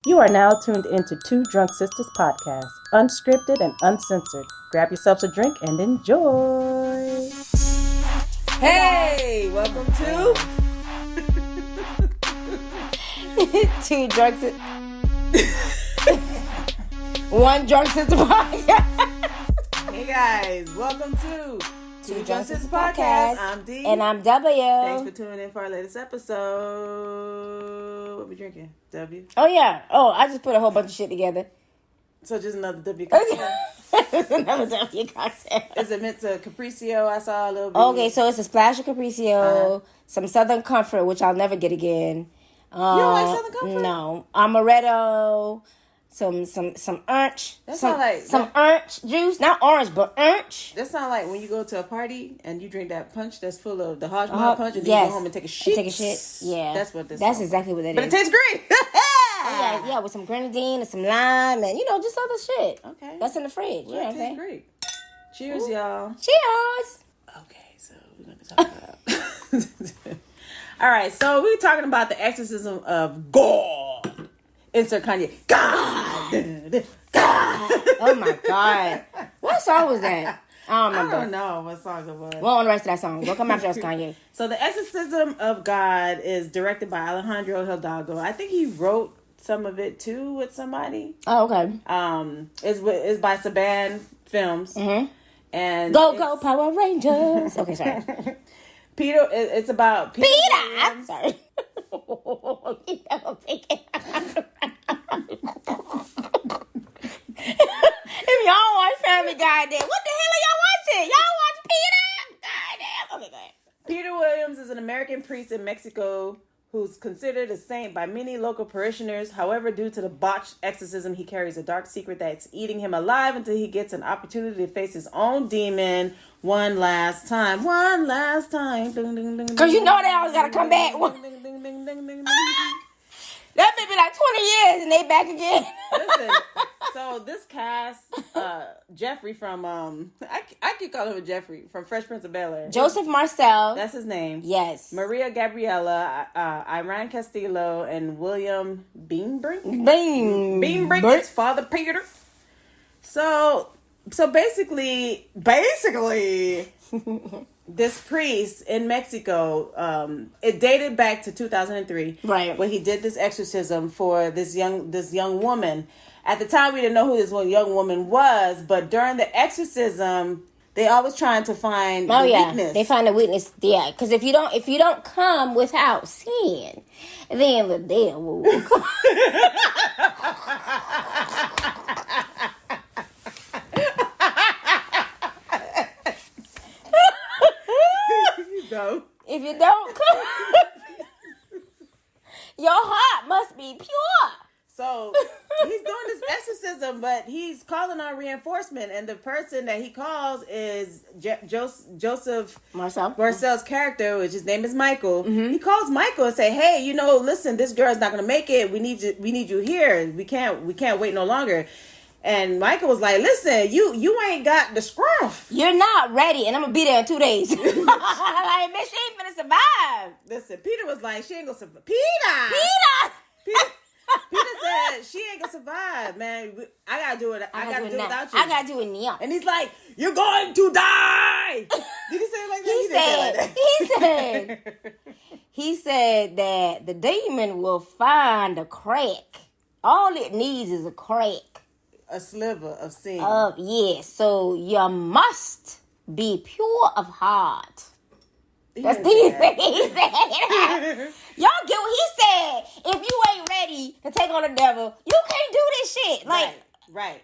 You are now tuned into Two Drunk Sistas podcast, unscripted and uncensored. Grab yourselves a drink and enjoy. Hey, welcome to Two Drunk One Drunk Sister podcast. Hey guys, welcome to Two Drunk Sisters podcast. I'm D. And I'm W. Thanks for tuning in for our latest episode. What we drinking? W? Oh, yeah. Oh, I just put a whole bunch of shit together. So just another W cocktail. Another W cocktail. Is it meant to Capriccio? I saw a little bit. Okay, so it's a splash of Capriccio, some Southern Comfort, which I'll never get again. You don't like Southern Comfort? No. Amaretto, some orange. Some orange juice. Not orange, but orange. That sounds like when you go to a party and you drink that punch that's full of the hodgepodge punch and then you go home and take a shit. Yeah. That's what this That's sounds exactly what it like. is. But it tastes great. Yeah, with some grenadine and some lime and, just other shit. Okay. That's in the fridge. Well, you know what I'm saying? Great. Cheers, y'all. Cheers. Okay, so we're going to talk about... All right, so we're talking about the Exorcism of God. Insert Kanye. God. God. Oh, my God. What song was that? I don't remember. I don't know what song it was. Well, on the rest of that song. Go come after us, Kanye. So the Exorcism of God is directed by Alejandro Hidalgo. I think he wrote some of it too with somebody. Oh, okay. It's by Saban Films. Mm-hmm. And Go Power Rangers. Okay, sorry. Peter. It's about Peter. I'm sorry. If y'all watch Family Guy, then what the hell are y'all watching? Y'all watch Peter? Goddamn. Okay, go ahead. Peter Williams is an American priest in Mexico who's considered a saint by many local parishioners. However, due to the botched exorcism, he carries a dark secret that's eating him alive until he gets an opportunity to face his own demon one last time. One last time. Because you know they always got to come back. That may be like 20 years and they back again. Listen, so this cast, Jeffrey from, I keep calling him Jeffrey from Fresh Prince of Bel-Air. Joseph Marcel. That's his name. Yes. Maria Gabriela, Iran Castillo, and William Beanbrink. Beanbrink is Father Peter. So basically, this priest in Mexico, it dated back to 2003, right? When he did this exorcism for this young woman. At the time, we didn't know who this young woman was, but during the exorcism, they always trying to find the weakness. They find the weakness, yeah. Because if you don't come without sin, then the devil will come. No. If you don't come, your heart must be pure. So he's doing this exorcism, but he's calling on reinforcement, and the person that he calls is Joseph Marcel's character, which his name is Michael. Mm-hmm. He calls Michael and say, "Hey, listen, this girl's not gonna make it. We need you here. We can't wait no longer." And Michael was like, "Listen, you ain't got the scruff. You're not ready, and I'm gonna be there in 2 days." Like, man, she ain't finna survive. Listen, Peter was like, "She ain't gonna survive." Peter said, "She ain't gonna survive, man. I gotta do it. I gotta do it without you. I gotta do it now." And he's like, "You're going to die." Did he say it like that? He said that the demon will find a crack. All it needs is a crack. A sliver of sin. Yes. So you must be pure of heart. That's the thing he said. Y'all get what he said. If you ain't ready to take on the devil, you can't do this shit. Like, right.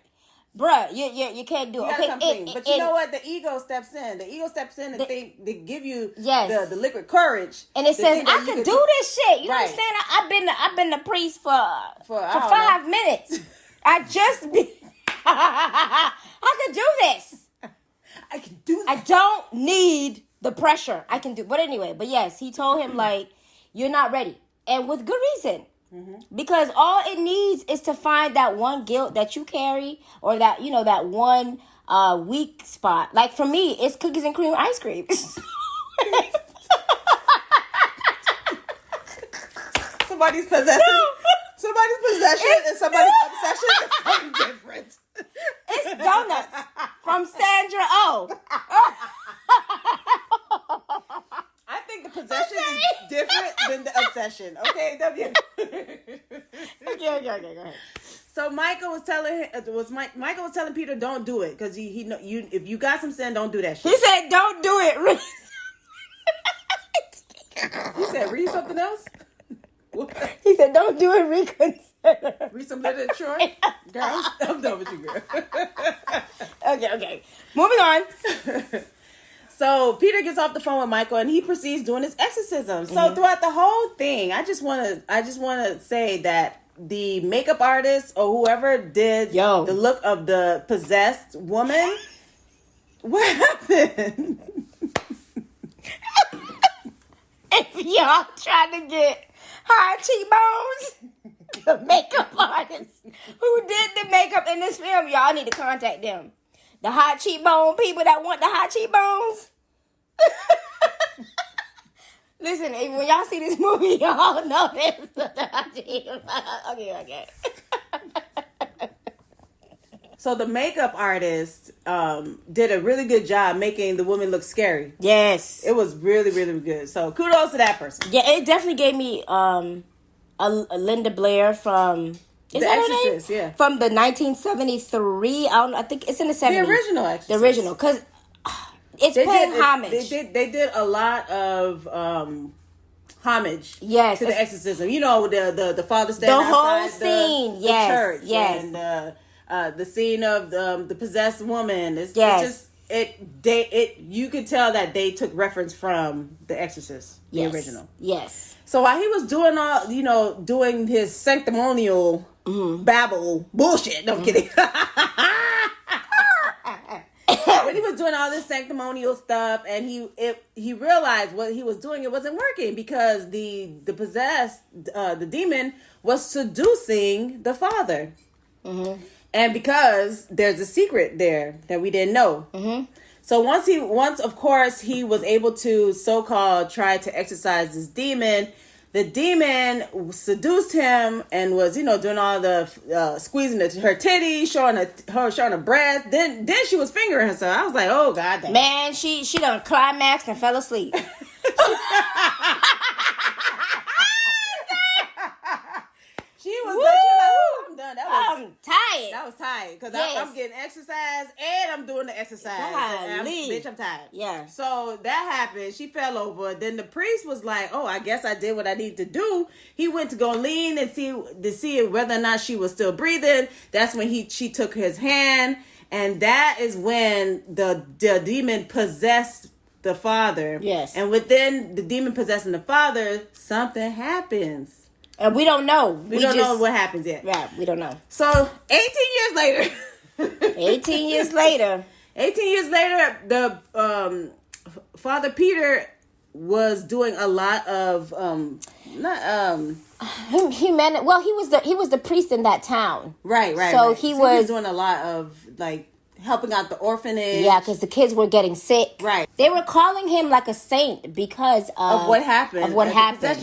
Bruh, you can't do it. Okay, but you know what? The ego steps in. The ego steps in and they give you the liquid courage. And it says, I can do this shit. You know what I'm saying? I've been the priest for 5 minutes. I can do this. I can do this. I don't need the pressure. I can do. But anyway, yes, he told him, like, you're not ready. And with good reason. Mm-hmm. Because all it needs is to find that one guilt that you carry or that, that one weak spot. Like, for me, it's cookies and cream ice cream. Somebody's possessing. Somebody's possession and somebody's obsession is something different. It's donuts from Sandra Oh. I think the possession is different than the obsession. Okay, W. Okay, go ahead. So Michael was telling Peter, don't do it because he know you. If you got some sin, don't do that shit. He said, "Don't do it." He said, read something else. He said, "Don't do it. Reconsider." Read some literature, girl. I'm done with you, girl. Okay. Moving on. So Peter gets off the phone with Michael and he proceeds doing his exorcism. So throughout the whole thing, I just want to say that the makeup artist or whoever did the look of the possessed woman, what happened? If y'all trying to get high cheekbones, the makeup artist who did the makeup in this film, y'all need to contact them. The high cheekbone people that want the high cheekbones. Listen, when y'all see this movie, y'all know this. Okay. So the makeup artist did a really good job making the woman look scary. Yes. It was really, really good. So kudos to that person. Yeah, it definitely gave me a Linda Blair from... Is The Exorcist, yeah. From the 1973, I think it's in the 70s. The original Exorcist. The original, because it's paying homage. They did a lot of homage to the exorcism. You know, the father standing outside scene, the church. Yes. And the scene of the possessed woman. It's just you could tell that they took reference from The Exorcist, the original. Yes. So while he was doing his sanctimonial babble bullshit. No, I'm kidding. When he was doing all this sanctimonial stuff, and he realized what he was doing, it wasn't working because the possessed, the demon was seducing the father. Mm-hmm. And because there's a secret there that we didn't know. Mm-hmm. So once of course he was able to so-called try to exorcise this demon, the demon seduced him and was, doing all the squeezing her titty, showing her breast. Then she was fingering herself. I was like, oh god damn. Man, she done climaxed and fell asleep. She was like, I'm done. I'm tired. That was tired because I'm getting exercise and I'm doing the exercise. Bitch, I'm tired. Yeah. So that happened. She fell over. Then the priest was like, "Oh, I guess I did what I need to do." He went to go lean and see whether or not she was still breathing. That's when she took his hand, and that is when the demon possessed the father. Yes. And within the demon possessing the father, something happens. And we don't know. We don't know what happens yet. Right, we don't know. So, 18 years later. 18 years later, the Father Peter was doing a lot of humanity. Well, he was the priest in that town. Right. So he was doing a lot of helping out the orphanage. Yeah, because the kids were getting sick. Right. They were calling him like a saint because of what happened.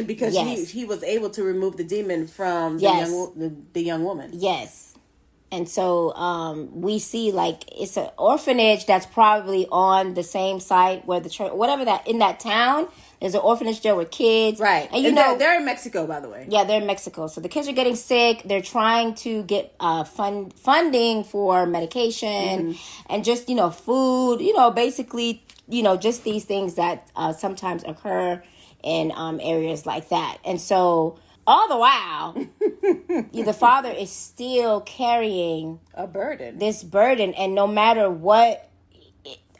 Because yes. he was able to remove the demon from the young woman. Yes. And so we see it's an orphanage that's probably on the same site where the church, whatever that in that town. There's an orphanage there with kids. Right. And they're in Mexico, by the way. Yeah, they're in Mexico. So the kids are getting sick. They're trying to get funding for medication and just, food, basically, just these things that sometimes occur in areas like that. And so all the while, the father is still carrying this burden. And no matter what,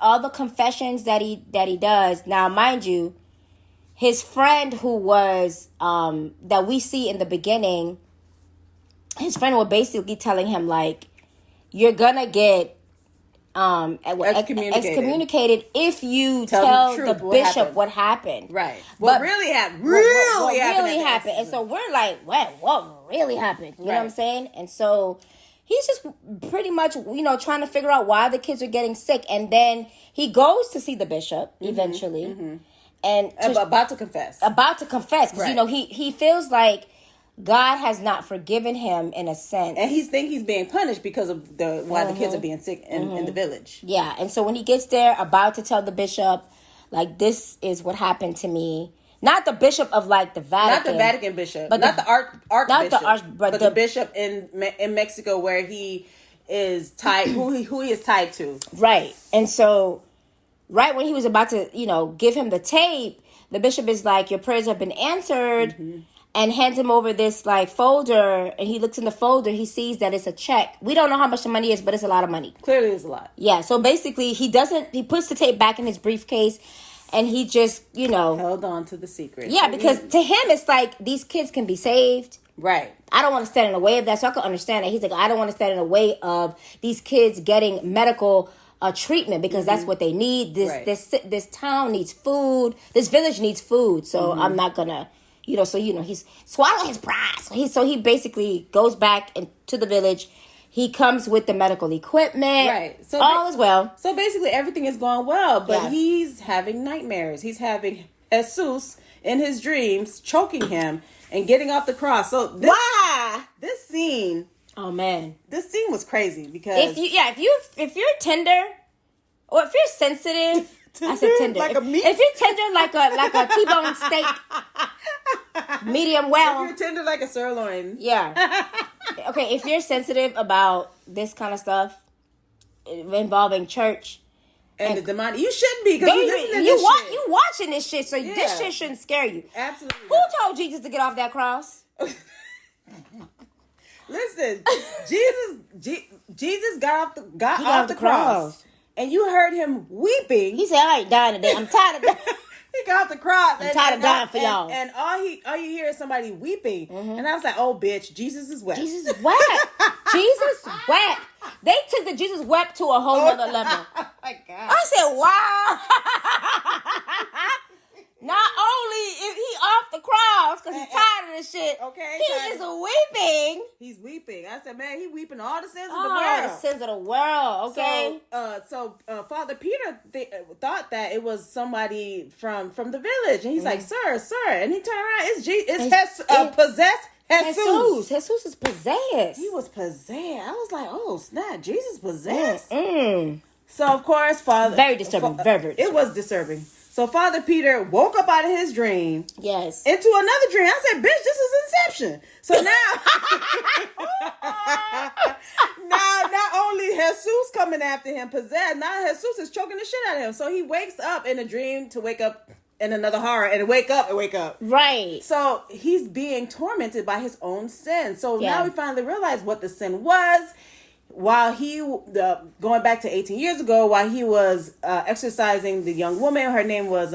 all the confessions that he does. Now, mind you, his friend who was, that we see in the beginning, his friend was basically telling him, you're gonna get excommunicated if you tell the bishop what happened. Right. What really happened. What really happened. And so we're like, what really happened? You know what I'm saying? And so he's just pretty much, trying to figure out why the kids are getting sick. And then he goes to see the bishop eventually. Mm-hmm. And about to confess because he feels like God has not forgiven him in a sense. And he's being punished because of why the kids are being sick in the village. Yeah, and so when he gets there, about to tell the bishop, like, this is what happened to me. Not the bishop of, like, the Vatican. Not the Vatican bishop. But not the archbishop. But the bishop in Mexico where he is tied, who he is tied to. Right. And so, right when he was about to, give him the tape, the bishop is like, your prayers have been answered. Mm-hmm. And hands him over this, like, folder. And he looks in the folder. He sees that it's a check. We don't know how much the money is, but it's a lot of money. Clearly it's a lot. Yeah. So basically, he puts the tape back in his briefcase. And he just, held on to the secret. Yeah, because to him, it's like, these kids can be saved. Right. I don't want to stand in the way of that. So I can understand that. He's like, I don't want to stand in the way of these kids getting medical treatment because that's what they need. This town needs food. This village needs food. So I'm not going to... he's swallowing his pride. So he basically goes back into the village. He comes with the medical equipment. Right. So all is well. So basically everything is going well, but he's having nightmares. He's having Jesus in his dreams choking him and getting off the cross. So this scene. Oh man. This scene was crazy because if you're tender or if you're sensitive, I said tender. Like a meat? If you're tender like a T-bone steak, medium well. If you're tender like a sirloin. Yeah. Okay, if you're sensitive about this kind of stuff involving church and the demonic, you shouldn't be because you watching this shit, so this shit shouldn't scare you. Absolutely. Who told Jesus to get off that cross? Listen, Jesus got off the cross. And you heard him weeping. He said, I ain't dying today. I'm tired of dying. He got off the cross. I'm tired of dying for y'all. And all you hear is somebody weeping. Mm-hmm. And I was like, oh, bitch, Jesus is wet. Jesus is wet. Jesus wept. They took the Jesus wept to a whole other level. Oh, my God. I said, wow. Not only is he off the cross because he's tired of this shit, he is weeping. He's weeping. I said, man, he weeping all the sins of the world. world. The sins of the world, okay? So Father Peter thought that it was somebody from the village. And he's like, sir. And he turned around. It's possessed Jesus. Jesus is possessed. He was possessed. I was like, oh, snap. Jesus possessed. So, of course, Father... Very disturbing. Very disturbing. It was disturbing. So Father Peter woke up out of his dream. Yes. Into another dream. I said, bitch, this is Inception. So now not only Jesus coming after him possessed, now Jesus is choking the shit out of him. So he wakes up in a dream to wake up in another horror and wake up. Right. So he's being tormented by his own sin. So now we finally realize what the sin was. While going back to 18 years ago, while he was exorcising the young woman, her name was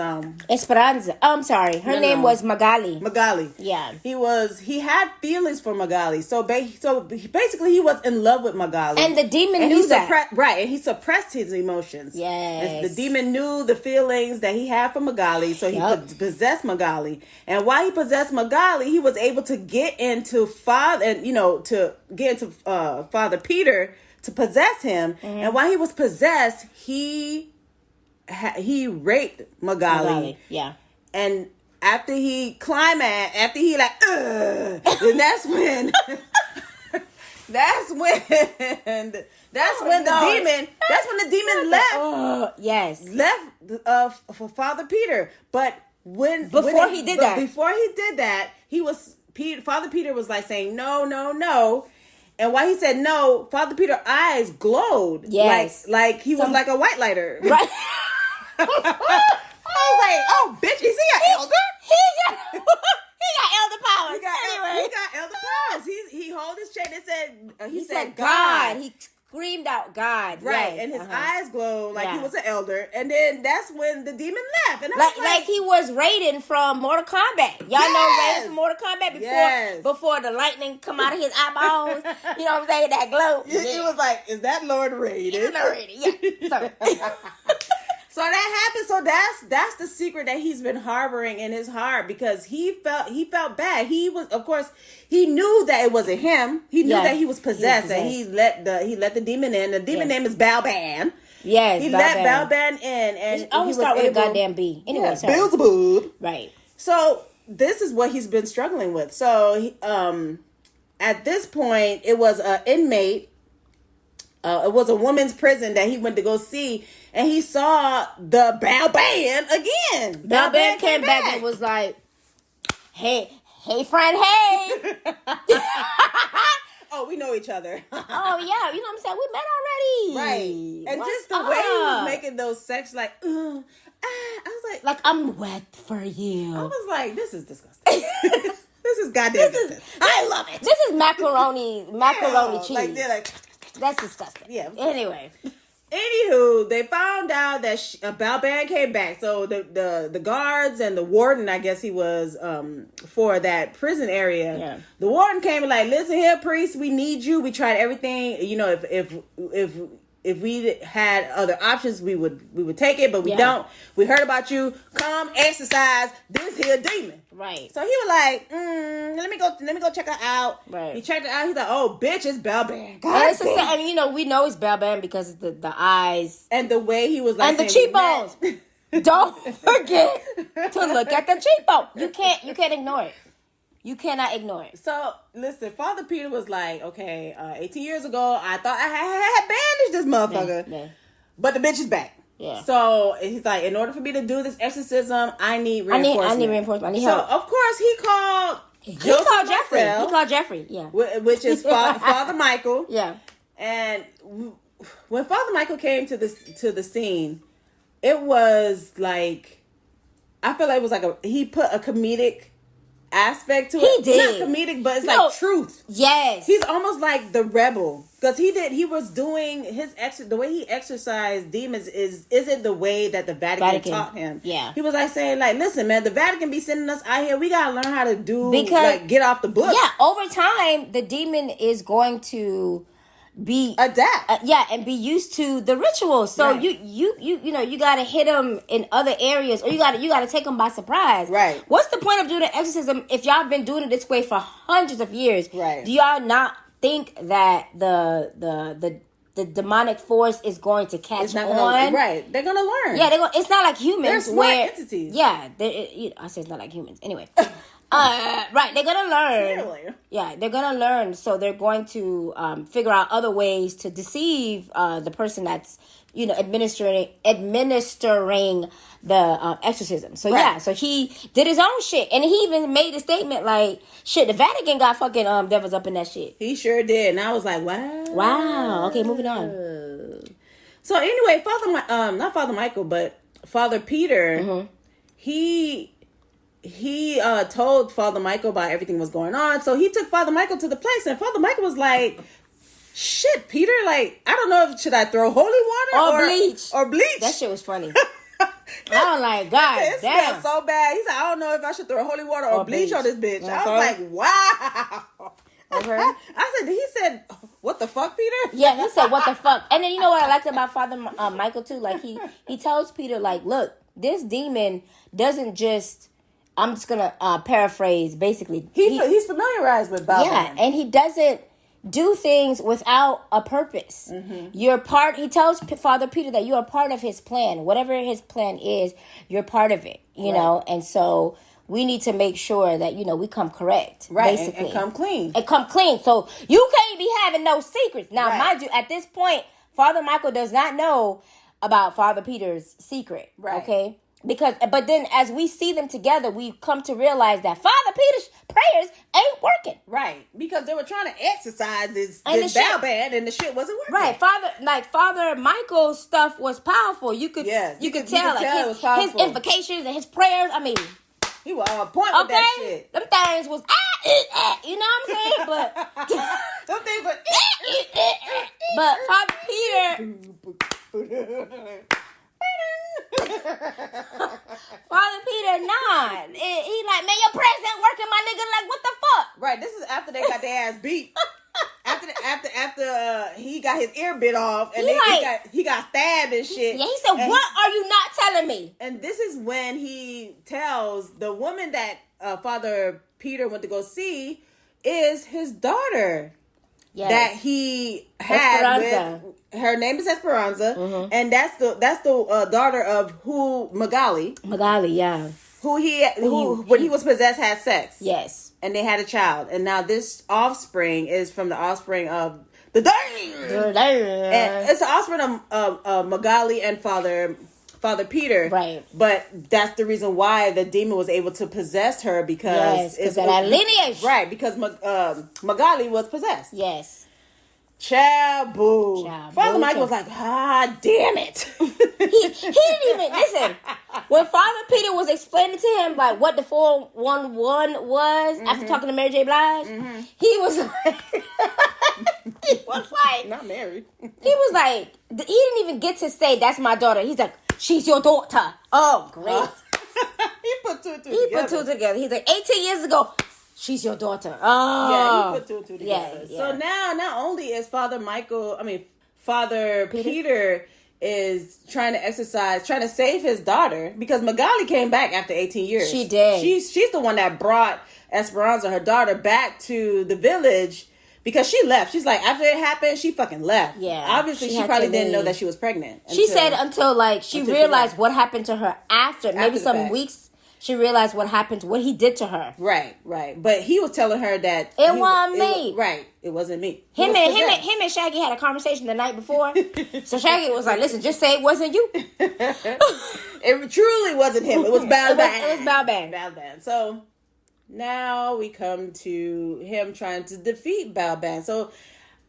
Esperanza. I'm sorry, her name was Magali. Magali. Yeah. He had feelings for Magali, so basically he was in love with Magali, and the demon knew that. Right, and he suppressed his emotions. Yes. And the demon knew the feelings that he had for Magali, so he possessed Magali. And while he possessed Magali, he was able to get into Father Peter to possess him. Mm-hmm. And while he was possessed, he raped Magali. Yeah. And after he climaxed, then that's when the demon left. Yes. Left for Father Peter. But before he did that, Father Peter was like saying no. And while he said no, Father Peter's eyes glowed. Yes. Like he was like a white lighter. Right. I was like, oh, bitch, is he an elder? He got elder powers. He got elder powers. He held his chain and said, he said God. He screamed out God. Right. Yes. And his eyes glowed like he was an elder. And then that's when the demon left. And like he was Raiden from Mortal Kombat. Y'all know Raiden from Mortal Kombat before the lightning come out of his eyeballs. You know what I'm saying? That glow. It was like, is that Lord Raiden? Yeah. So that happened. So that's the secret that he's been harboring in his heart because he felt bad. He was, of course, he knew that it wasn't him. He knew that he was possessed, and he let the demon in. The demon name is Balban. Yes, he let Balban in, and always he start with a goddamn B. Anyway, sorry. Beelzebub. Right. So this is what he's been struggling with. So, at this point, it was an inmate. It was a woman's prison that he went to go see, and he saw the Bal Band again. Bal Band came back and was like, hey, friend, hey. Oh, we know each other. Oh, yeah. You know what I'm saying? We met already. Right. And just the way he was making those sex, like, I was like, I'm wet for you. I was like, this is disgusting. This is goddamn disgusting. I love it. This is macaroni cheese. Like, they're like, that's disgusting. Yeah. Anyway. Anywho, they found out that Bal Band came back. So the guards and the warden, I guess he was for that prison area. Yeah. The warden came and like, listen here, priest, we need you. We tried everything. You know, if we had other options, we would take it, but we don't. We heard about you. Come exercise this here demon. Right. So he was like, let me go check her out. Right. He checked her out. He's like, oh, bitch, it's Bal Band. I mean, you know, we know it's Bal Band because of the eyes and the way he was like, and the cheekbones. Don't forget to look at the cheekbone. You can't ignore it. You cannot ignore it. So, listen, Father Peter was like, okay, 18 years ago, I thought I had bandaged this motherfucker. Yeah. But the bitch is back. Yeah. So, he's like, in order for me to do this exorcism, I need reinforcement. I need reinforcement. I need help. So, of course, he called Jeffrey. He called Jeffrey, yeah. Which is Father Michael. Yeah. And when Father Michael came to the scene, it was like, I feel like it was like he put a comedic aspect to it. He did. Not comedic, but it's like truth. Yes. He's almost like the rebel. Because he was doing the way he exorcised demons isn't the way that the Vatican taught him. Yeah. He was like saying, like, listen, man, the Vatican be sending us out here. We gotta learn how to get off the books. Yeah, over time, the demon is going to be adapt, and be used to the rituals. So right. you gotta hit them in other areas, or you gotta take them by surprise. Right. What's the point of doing an exorcism if y'all been doing it this way for hundreds of years? Right. Do y'all not think that the demonic force is going to catch on? Right. They're gonna learn. Yeah, it's not like humans. They're smart entities. Yeah. I say it's not like humans. Anyway. Right, they're gonna learn. Clearly. Yeah, they're gonna learn. So they're going to figure out other ways to deceive the person that's administering the exorcism. So right. So he did his own shit, and he even made a statement like, "Shit, the Vatican got fucking devils up in that shit." He sure did, and I was like, "Wow." Okay, moving on. So anyway, not Father Michael, but Father Peter, mm-hmm. he told Father Michael about everything was going on. So he took Father Michael to the place, and Father Michael was like, shit, Peter, like, I don't know if should I throw holy water or bleach. That shit was funny. I was like, God it damn. Smelled so bad. He said, I don't know if I should throw holy water or bleach on this bitch. Okay. I was like, wow. Okay. He said, what the fuck, Peter? Yeah, he said, what the fuck? And then you know what I liked about Father Michael too? Like he tells Peter, like, look, this demon doesn't just, I'm just gonna paraphrase basically. He's familiarized with Bal Band. Yeah, and he doesn't do things without a purpose. Mm-hmm. He tells Father Peter that you are part of his plan. Whatever his plan is, you're part of it, you know? And so we need to make sure that, we come correct. Right, basically. and come clean. So you can't be having no secrets. Now, mind you, at this point, Father Michael does not know about Father Peter's secret. Right. Okay? But then as we see them together, we come to realize that Father Peter's prayers ain't working. Right. Because they were trying to exercise this Bal Band and the shit wasn't working. Right. Father Michael's stuff was powerful. You could tell his invocations and his prayers. I mean, he was on point with that shit. Them things was you know what I'm saying? But them things were but Father Peter Father Peter, nah. He like, man, your prayers ain't working, my nigga. Like, what the fuck? Right, this is after they got their ass beat. After he got his ear bit off and he got stabbed and shit. Yeah, he said, what are you not telling me? And this is when he tells the woman that Father Peter went to go see is his daughter. Yes. That he had with her name is Esperanza, mm-hmm. and that's the daughter of Magali. Magali, yeah. when he was possessed had sex. Yes. And they had a child. And now this offspring is from the offspring of the demon. And it's the offspring of Magali and Father Peter. Right. But that's the reason why the demon was able to possess her, because it's that lineage. Right, because Magali was possessed. Yes. Chabu. Father Michael was like, damn it. he didn't even listen. When Father Peter was explaining to him like what the 411 was after talking to Mary J. Blige, he was like, not married. He was like, he didn't even get to say that's my daughter. He's like, she's your daughter. Oh, great. He put two together. He's like, 18 years ago, she's your daughter. Oh. Yeah, he put two and two together. Yeah. So now, not only is Father Peter is trying to save his daughter, because Magali came back after 18 years. She did. She's the one that brought Esperanza, her daughter, back to the village, because she left. She's like, after it happened, she fucking left. Yeah. Obviously, she probably didn't know that she was pregnant. She said until she realized what happened to her after maybe some weeks. She realized what he did to her. Right. But he was telling her that it wasn't me. It wasn't me. Him and Shaggy had a conversation the night before. So Shaggy was like, "Listen, just say it wasn't you." It truly wasn't him. It was Balban. It was Balban. Balban. So now we come to him trying to defeat Balban. So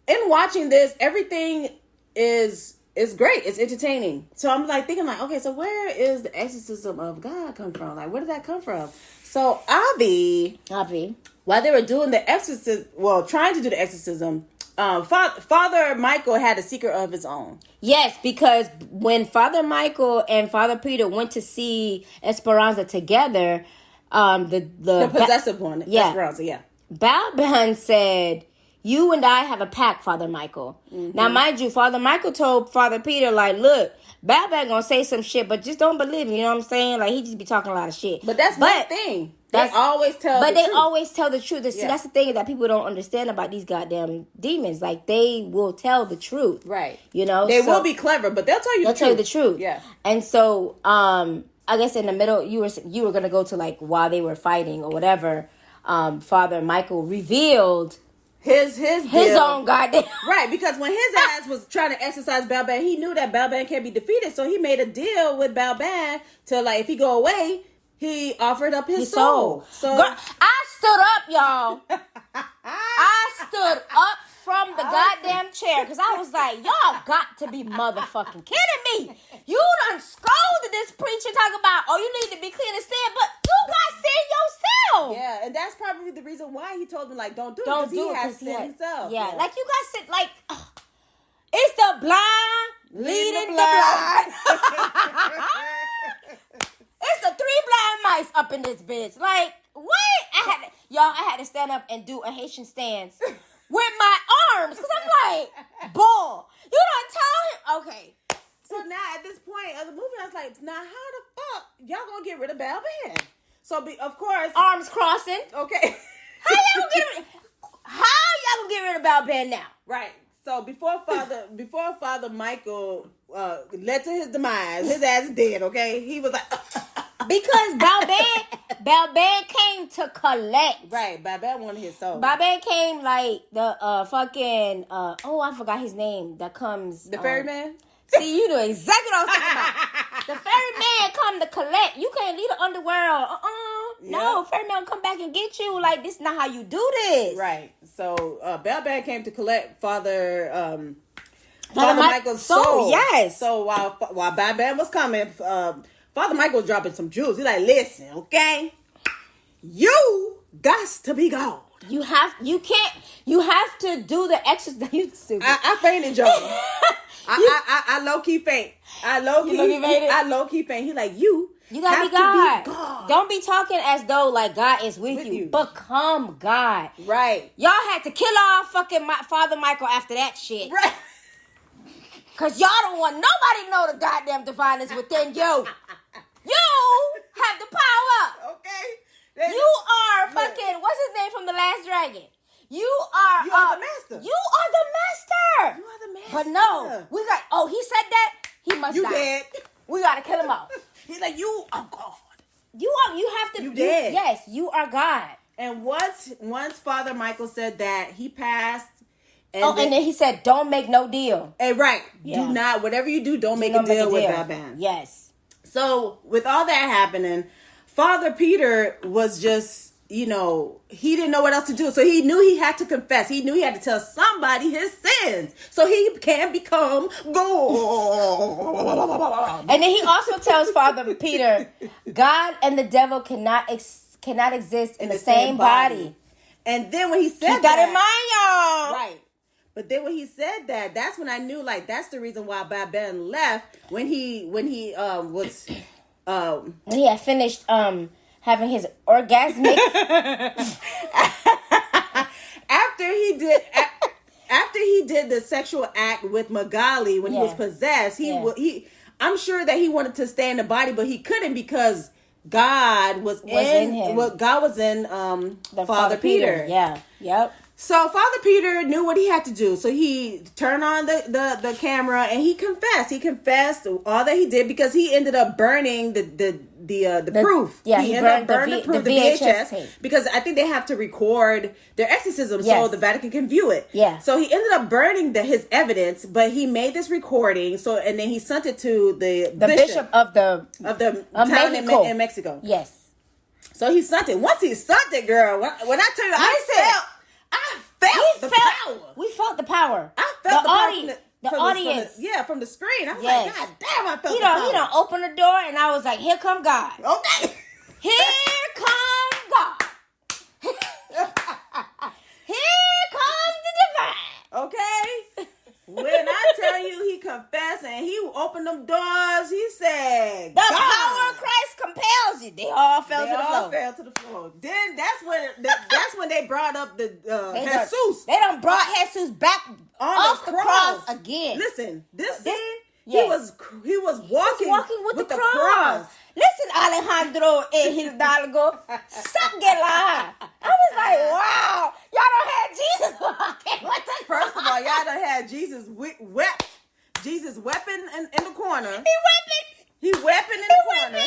in watching this, everything is great. It's entertaining. So I'm thinking okay, so where is the Exorcism of God come from? Where did that come from? So Avi, while they were doing the exorcism, trying to do the exorcism, Father Michael had a secret of his own. Yes, because when Father Michael and Father Peter went to see Esperanza together, the possessive one, Esperanza, yeah. Balban said, "You and I have a pact, Father Michael." Mm-hmm. Now, mind you, Father Michael told Father Peter, look, Balban gonna say some shit, but just don't believe him. You know what I'm saying? He just be talking a lot of shit. But that's one thing. They always tell the truth. But they always tell the truth. See, that's the thing that people don't understand about these goddamn demons. They will tell the truth. Right. You know? They will be clever, but they'll tell you the truth. They'll tell you the truth. Yeah. And so, I guess in the middle, you were gonna go to while they were fighting or whatever, Father Michael revealed his own goddamn right, because when his ass was trying to exorcise Balban, he knew that Balban can't be defeated, so he made a deal with Balban to if he go away, he offered up his soul. So girl, I stood up, y'all. I stood up from the goddamn chair because I was like, y'all got to be motherfucking kidding me. You done scolded this preacher talking about, you need to be clean of sin, but you got sin yourself. Yeah, and that's probably the reason why he told me don't do it, because he has sin himself. Yeah, you got sin, it's the blind leading the blind. It's the 3 blind mice up in this bitch. What? I had to stand up and do a Haitian stance with my arms. Because I'm like, bull. You done told him. Okay. So now at this point of the movie, I was like, now how the fuck y'all gonna get rid of Balban? So of course. Arms crossing. Okay. How y'all gonna get rid of Balban now? Right. So before Father Michael led to his demise, his ass is dead, okay? He was like... Because Balban came to collect. Right, Balban wanted his soul. Balban came the fucking... I forgot his name. That comes... The ferryman? See, you know exactly what I was talking about. The ferryman come to collect. You can't leave the underworld. Yep. No, ferryman come back and get you. This is not how you do this. Right. So, Balban came to collect Father Michael's soul. Yes. So, while Balban was coming, Father Michael was dropping some jewels. He's like, listen, okay? You got to be gone. You have to do the exercise. You stupid. I fainted, y'all. I low key faint. I low key faint. He like, you gotta be God. Don't be talking as though God is with you. Become God. Right. Y'all had to kill off fucking Father Michael after that shit. Right. Cause y'all don't want nobody to know the goddamn divine is within you. You have the power. Okay. You are fucking, what's his name from The Last Dragon? You are the master. You are the master. You are the master. But no, we got, he said that, he must die. You dead. We gotta kill him off. He's like, you are God. You have to. You dead. Yes, you are God. And once Father Michael said that, he passed. And then he said, "Don't make no deal." And right, Yeah. do not, whatever you do, don't make a deal with Balaban. Yes. So with all that happening, Father Peter was just, he didn't know what else to do. So he knew he had to confess. He knew he had to tell somebody his sins so he can become God. And then he also tells Father Peter, God and the devil cannot exist in the same body. And then when he said keep that in mind, y'all. Right. But then when he said that, that's when I knew, like, that's the reason why Balaban left when he was when he had finished having his orgasmic after he did the sexual act with Magali when he was possessed. I'm sure that he wanted to stay in the body, but he couldn't because God was in him. Well, God was in Father Peter. Yeah. Yep. So Father Peter knew what he had to do. So he turned on the camera and he confessed. He confessed all that he did because he ended up burning the proof. Yeah, he ended up burning the proof, the VHS tape. Because I think they have to record their exorcism so the Vatican can view it. Yeah. So he ended up burning his evidence, but he made this recording. So and then he sent it to the bishop of the town in Mexico. Yes. So he sent it. Once he sent it, girl, when I tell you, I felt the power. We felt the power. I felt the audience. The audience. From the screen. I was like, God damn, I felt the power. He done opened the door and I was like, here come God. Okay. Here come God. Here comes the divine. Okay. When I tell you he confessed and he opened them doors, he said, the power of Christ compels you. They all fell to the floor. Then that's when they brought up the Jesus. They done brought Jesus back off the cross again. Listen, this scene, he was walking with the cross. Listen, Alejandro Hidalgo, suck get lie. I was like, wow, y'all done had Jesus walking with the cross. First of all, y'all done had Jesus weapon in the corner. He weapon in the corner.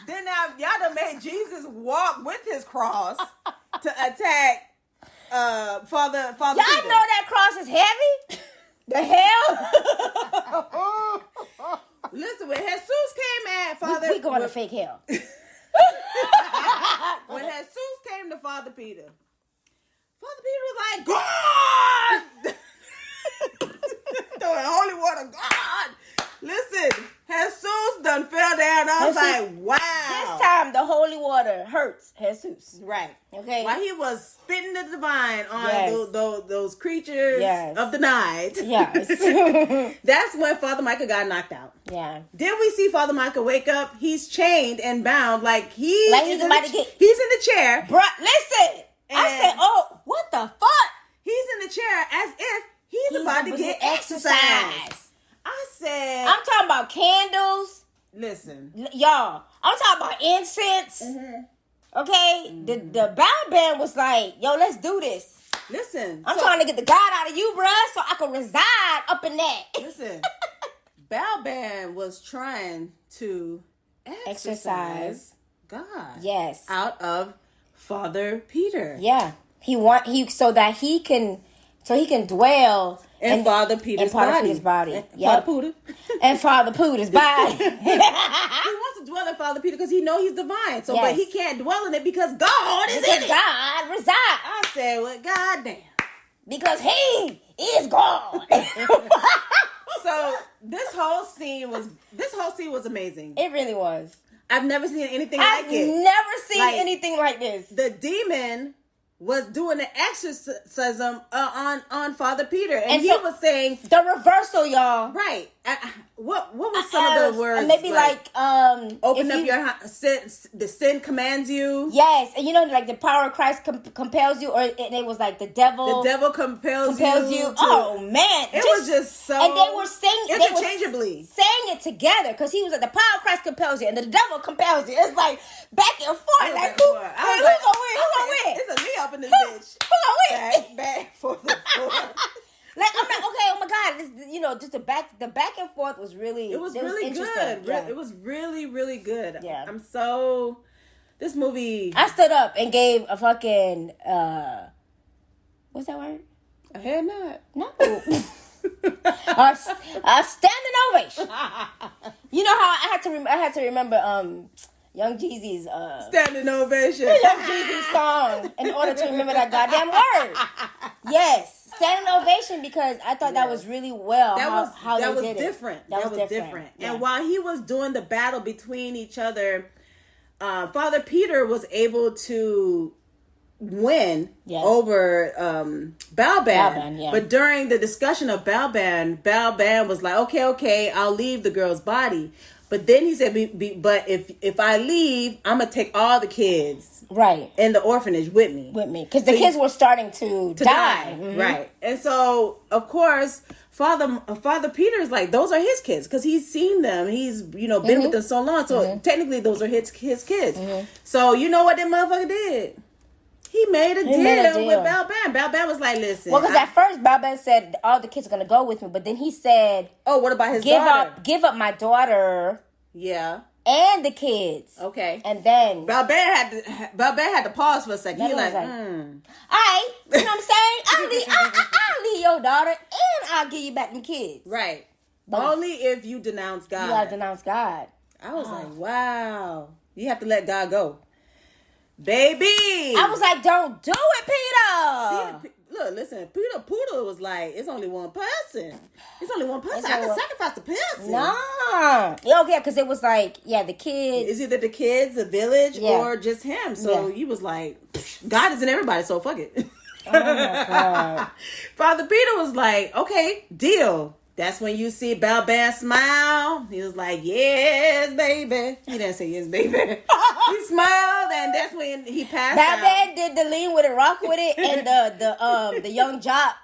Then now y'all done made Jesus walk with his cross to attack Father Y'all Peter. know that cross is heavy? The hell? Listen, when Jesus came at Father... We going to fake hell. When Jesus came to Father Peter was like, God! Throwing holy water, God! Listen, Jesus done fell down. I was like, wow. This time the holy water hurts Jesus. Right. Okay. While he was spitting the divine on those creatures of the night. Yes. That's when Father Michael got knocked out. Yeah. Then we see Father Michael wake up. He's chained and bound he's in the chair. Bruh, listen. I said, oh, what the fuck? He's in the chair as if he's about to get exercised. I said... I'm talking about candles. Listen. Y'all, I'm talking about incense. Mm-hmm. Okay? Mm-hmm. The Balaban was like, yo, let's do this. Listen. I'm trying to get the God out of you, bruh, so I can reside up in that. Listen. Balaban was trying to exercise God. Yes. Out of Father Peter. Yeah. So that he can dwell in Father Peter's body. Father Peter. And Father Peter's body. He wants to dwell in Father Peter because he knows he's divine. So, but he can't dwell in it because God is in it. God resides. I said, well, goddamn. Because he is God. So this whole scene was amazing. It really was. I've never seen anything like it. I've never seen anything like this. The demon was doing the exorcism on Father Peter, and he was saying the reversal, y'all. Right. What was some of the words? Maybe open up your sin. The sin commands you. Yes, and the power of Christ compels you, and it was like the devil. The devil compels you. Oh man, it was just so. And they were saying interchangeably saying it together because he was like the power of Christ compels you, and the devil compels you. It's like back and forth. Like who's gonna win? It's a me up in this bitch. Who gonna win? Back for the forth. Like I'm like, okay, oh my God, know, just the back and forth was really. It was really good. Yeah. It was really, really good. Yeah. This movie. I stood up and gave a fucking what's that word? A head nod. No. a standing ovation. You know how I had to remember Young Jeezy's standing ovation. Young Jeezy's song in order to remember that goddamn word. Yes, standing ovation, because I thought that was really well. That was different. That was different. Yeah. And while he was doing the battle between each other, Father Peter was able to win over Balban. Yeah. But during the discussion of Balban was like, okay, I'll leave the girl's body. But then he said, but if I leave, I'm going to take all the kids in the orphanage with me. Because the kids were starting to die. Mm-hmm. Right. And so, of course, Father Peter's like, those are his kids, because he's seen them. He's, been with them so long. So technically, those are his kids. Mm-hmm. So you know what that motherfucker did? He made a deal with Balban. Balban was like, listen. Well, because at first Balban said all the kids are going to go with me. But then he said, oh, what about his daughter? Give up my daughter. Yeah. And the kids. Okay. And then Balban had to pause for a second. He like, all right. You know what I'm saying? I'll leave your daughter and I'll give you back them kids. Right. But only if you denounce God. You gotta denounce God. I was like, wow. You have to let God go. Baby, I was like, don't do it, Peter. Look, listen, Peter Poodle was like, it's only one person. It's only one person. I can sacrifice the person. Nah. Yeah, because it was like, the kids. It's either the kids, the village, or just him. So he was like, God is in everybody, so fuck it. Oh my God. Father Peter was like, okay, deal. That's when you see Balban smile. He was like, yes, baby. He didn't say yes, baby. He smiled, and that's when he passed out. Balban did the lean with it, rock with it, and the young jock.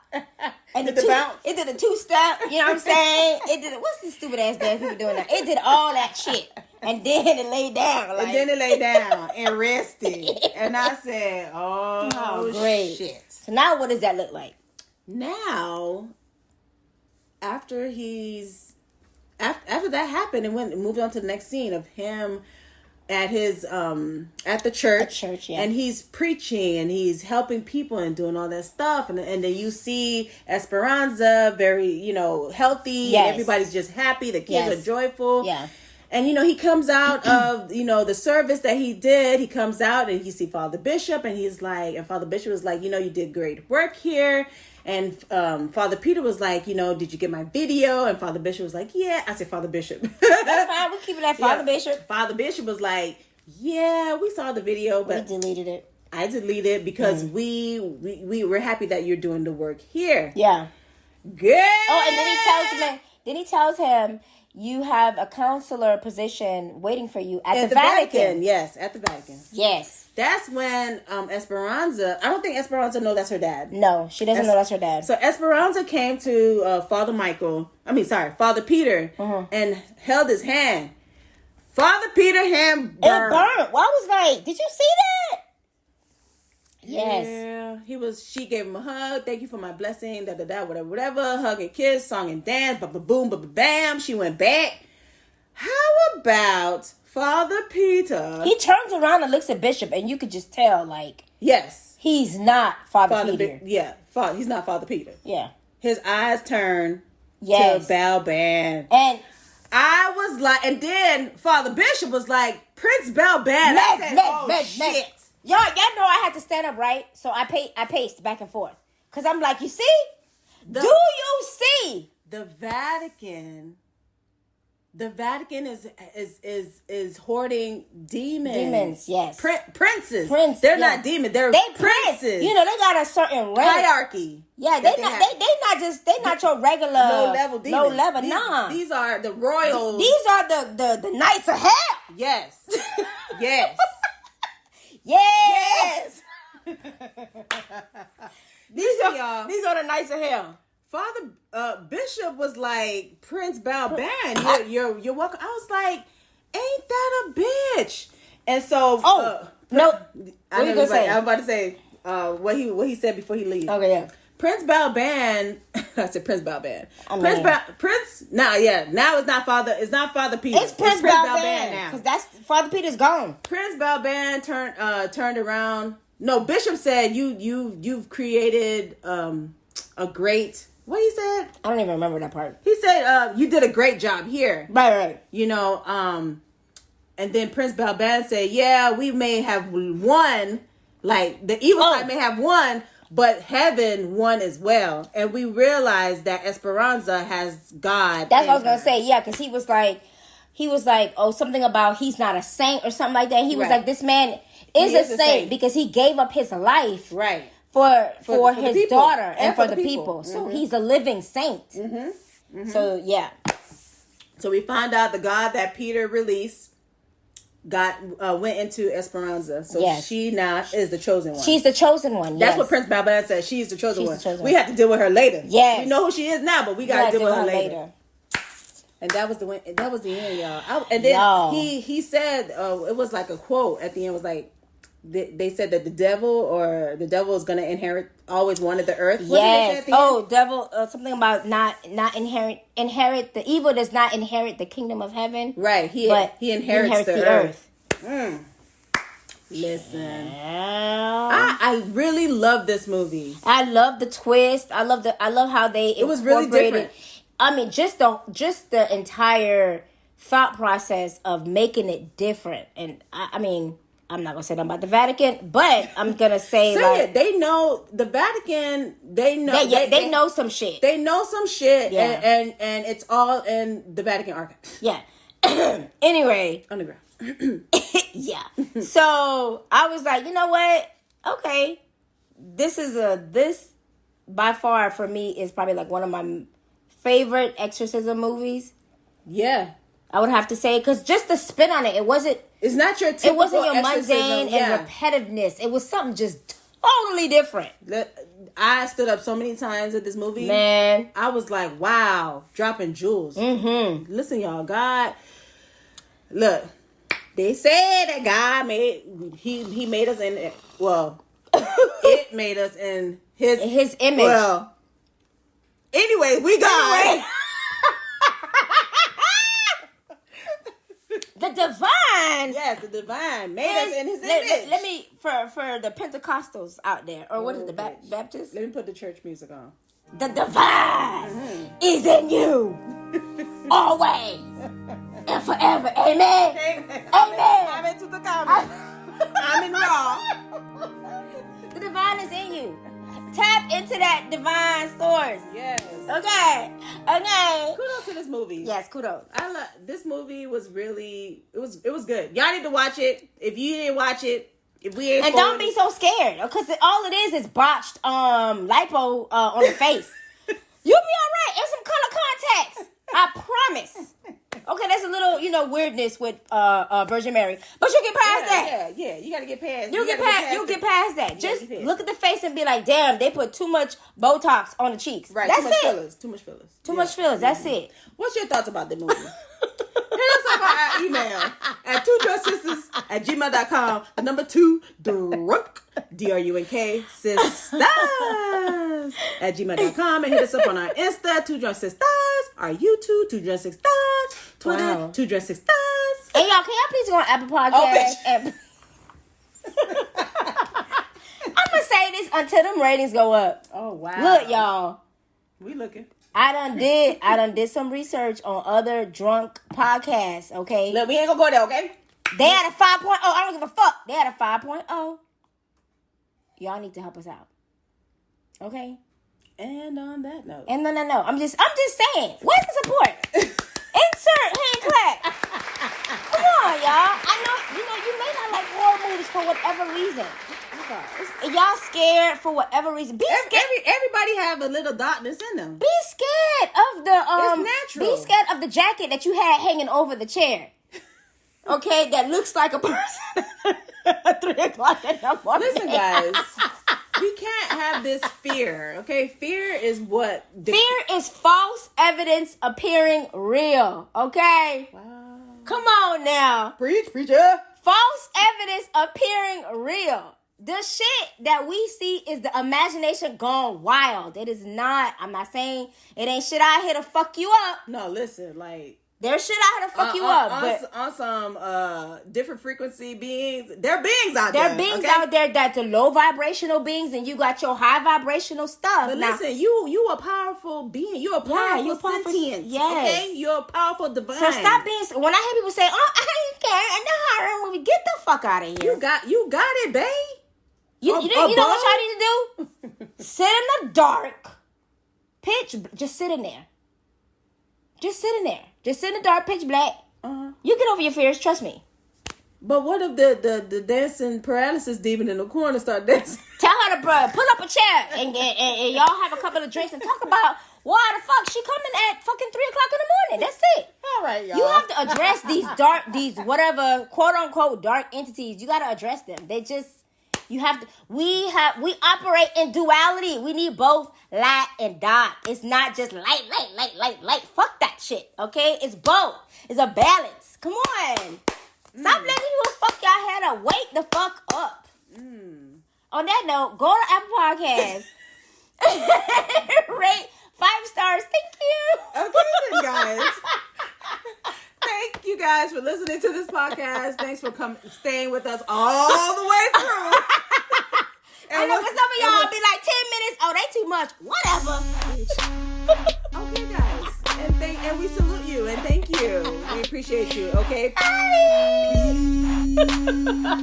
And the bounce. It did a two-step, you know what I'm saying? It did, what's this stupid ass dance people doing now? It did all that shit. And then it laid down. And then it laid down and rested. And I said, oh great. Shit. So now what does that look like? Now, after that happened, and moved on to the next scene of him at his at the church, and he's preaching and he's helping people and doing all that stuff, and then you see Esperanza very healthy, and everybody's just happy, the kids are joyful, and he comes out of the service that he did. He comes out and he see Father Bishop, and he's like, and Father Bishop was like, you did great work here. And Father Peter was like, did you get my video? And Father Bishop was like, yeah. I said, Father Bishop. That's fine. We're keeping that Father Bishop. Father Bishop was like, yeah, we saw the video, but we deleted it. I deleted it because we were happy that you're doing the work here. Yeah. Good. Oh, and then he tells him, you have a counselor position waiting for you at the Vatican. Yes, at the Vatican. Yes. That's when Esperanza, I don't think Esperanza knows that's her dad. No, she doesn't know that's her dad. So Esperanza came to Father Peter, and held his hand. Father Peter's hand burned. It burned. Well, I was like, did you see that? Yes. Yeah, she gave him a hug. Thank you for my blessing. Whatever. Hug and kiss, song and dance. Boom, bam. She went back. How about Father Peter? He turns around and looks at Bishop, and you could just tell, like, yes, he's not Father Peter. He's not Father Peter. Yeah, his eyes turn to Balban, and I was like, and then Father Bishop was like, Prince Balban. Shit. Y'all know I had to stand up, right? So I paced back and forth, cause I'm like, you see, do you see the Vatican? The Vatican is hoarding demons. Demons, yes. Princes. They're not demons. They're princes. They got a certain rank. Hierarchy. Yeah, they not your regular low level demons. Low level, nah. These are the royals. These are the knights of hell. Yes. Yes. Yes. These are the knights of hell. Father Bishop was like, Prince Balban, you're welcome. I was like, ain't that a bitch? And so, no. What you gonna say? I'm about to say what he said before he leaves. Okay, yeah. Prince Balban I said Prince Balban. Prince. Now it's not Father. It's not Father Peter. It's Prince Balban now, because that's Father Peter's gone. Prince Balban turned around. No, Bishop said you've created a great. What he said? I don't even remember that part. He said you did a great job here. Right. You know, and then Prince Balban said, yeah, we may have won, like the evil side may have won, but heaven won as well. And we realized that Esperanza has God. That's what I was going to say. Yeah, because he was like, oh, something about he's not a saint or something like that. He was like, this man is a saint because he gave up his life. Right. For his daughter and for the people. So he's a living saint. So, yeah. So we found out the God that Peter released went into Esperanza. So she now is the chosen one. She's the chosen one. That's what Prince Balban said. She's the chosen one. We have to deal with her later. Yes. We know who she is now, but we got to deal with her later. And that was the end, y'all. And then he said, it was like a quote at the end. Was like, they said that the devil is going to always wanted the earth. Yes. Devil, something about not inherit the evil does not inherit the kingdom of heaven. Right. He inherits the earth. Listen, I really love this movie. I love the twist. I love how it was really different. I mean, just the entire thought process of making it different. And I mean, I'm not gonna say nothing about the Vatican, but I'm gonna say they know the Vatican. They know they know some shit. They know some shit, and it's all in the Vatican archives. Yeah. Anyway, underground. Yeah. So I was like, you know what? Okay, this by far for me is probably like one of my favorite exorcism movies. Yeah. I would have to say, because just the spin on it, it's not your typical it wasn't your exorcism, mundane and repetitiveness. It was something just totally different. I stood up so many times at this movie. Man. I was like, wow, dropping jewels. Mm-hmm. Listen, y'all, God, look, they said that God he made us in, it made us in his image. Well, anyway, we God. The divine. Yes, the divine made us in his image. Let me, for the Pentecostals out there, or what is the Baptist? Let me put the church music on. The divine is in you. Always. And forever. Amen. Amen. Amen. To the comment. I'm in raw. The divine is in you. Tap into that divine source. Yes. Okay. Kudos to this movie. Yes, kudos. This movie was really it was good. Y'all need to watch it. If you didn't watch it, and don't be so scared, because all it is botched lipo on the face. You'll be all right. And some color contacts. I promise. Okay, there's a little, weirdness with Virgin Mary, but you get past that. Yeah, you gotta get past. You get past that. Just look at the face and be like, damn, they put too much Botox on the cheeks. Right, that's too much fillers. Too much fillers. That's it. What's your thoughts about the movie? Hit us up on our email at twodrunksisters@gmail.com. The number 2 drunk DRUNK sisters @gmail.com, and hit us up on our Insta 2drunksisters, our YouTube 2drunksisters, Twitter 2drunksisters. Hey y'all, can y'all please go on Apple Podcasts? I'm gonna say this until them ratings go up. Oh wow! Look, y'all, we looking. I done did some research on other drunk podcasts, okay? Look, we ain't gonna go there, okay? They had a 5.0. I don't give a fuck. They had a 5.0. Y'all need to help us out. Okay? And on that note. And no. I'm just saying. Where's the support? Insert hand clap. Come on, y'all. I know, you may not like horror movies for whatever reason. Y'all scared for whatever reason. Be scared. Everybody have a little darkness in them. Be scared of the it's natural. Be scared of the jacket that you had hanging over the chair. Okay, that looks like a person at 3 o'clock in the morning. Listen, guys, we can't have this fear. Okay, fear is what fear is false evidence appearing real. Okay, wow. Come on now, preacher. False evidence appearing real. the shit that we see is the imagination gone wild. It is not. I'm not saying it ain't shit out here to fuck you up. No, listen, like. There's shit out here to fuck you up. But on some different frequency beings. There are beings out there. there. There are beings out there that the low vibrational beings, and you got your high vibrational stuff. But now, listen, you a powerful being. You're a powerful sentient. Yes. Okay? You're a powerful divine. So stop being... When I hear people say, oh, I ain't care, and the horror movie, get the fuck out of here. You got it, babe. You know what y'all need to do? Sit in the dark. Pitch. Just sit in there. Just sit in there. Just sit in the dark, pitch black. You get over your fears, trust me. But what if the dancing paralysis demon in the corner start dancing? Tell her to pull up a chair and y'all have a couple of drinks and talk about why the fuck she coming at fucking 3:00 in the morning. That's it. All right, y'all. You have to address these whatever quote unquote dark entities. You got to address them. We operate in duality. We need both light and dark. It's not just light. Fuck that shit, okay? It's both. It's a balance. Come on. Stop letting you fuck your head up. Wake the fuck up. On that note, go to Apple Podcasts. Rate 5 stars. Thank you. Okay then, guys. Thank you guys for listening to this podcast. Thanks for staying with us all the way through. I know, but some of y'all be like 10 minutes. Oh, they too much. Whatever. Okay, guys. And we salute you and thank you. We appreciate you. Okay. Bye. Peace.